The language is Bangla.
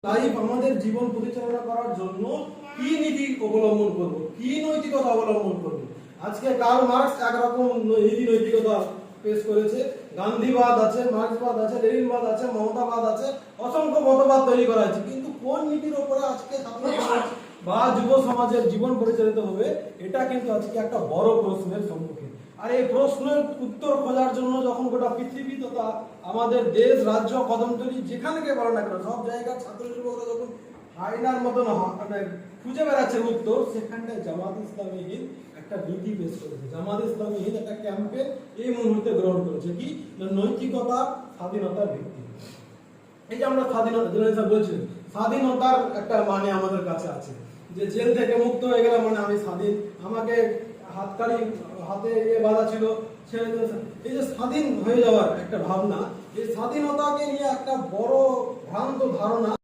লাইফ আমাদের জীবন পরিচালনা করার জন্য কি নীতি অবলম্বন করব, কি নৈতিকতা অবলম্বন করব। আজকে কার্ল মার্কস একরকম নৈতিকতা পেশ করেছে, গান্ধীবাদ আছে, মার্ক্সবাদ আছে, লেনিনবাদ আছে, মমতাবাদ আছে, অসংখ্য মতবাদ তৈরি করা হয়েছে। কিন্তু কোন নীতির উপরে আজকে ছাত্র সমাজ বা যুব সমাজের জীবন পরিচালিত হবে, এটা কিন্তু আজকে একটা বড় প্রশ্নের সম্মুখীন। আর এই প্রশ্নের উত্তর খোঁজার জন্য যখন গোটা পৃথিবী তথা আমাদের দেশ, রাজ্য, কদমতলী যেখানে কে বলো না কেন, সব জায়গার ছাত্র যুবকরা যখন হায়নার মতন মানে খুঁজে বেড়াচ্ছে উত্তর, সেখানটায় জামাত ইসলামী হিন্দ একটা নীতি পেশ করেছে। জামাত ইসলামী হিন্দ একটা ক্যাম্পেইন এই মুহূর্তে গ্রহণ করেছে, কি নৈতিকতা স্বাধীনতার ভিত্তি। এই যে আমরা স্বাধীনতা বলছি, স্বাধীনতার একটা মানে আমাদের কাছে আছে, যে জেল থেকে মুক্ত হয়ে গেলাম মানে আমি স্বাধীন, আমাকে হাতকাড়ি হাতে বাধা ছিল ছেড়ে দিয়েছে। এই যে স্বাধীন হয়ে যাওয়ার একটা ভাবনা, এই স্বাধীনতাকে নিয়ে একটা বড় ভ্রান্ত ধারণা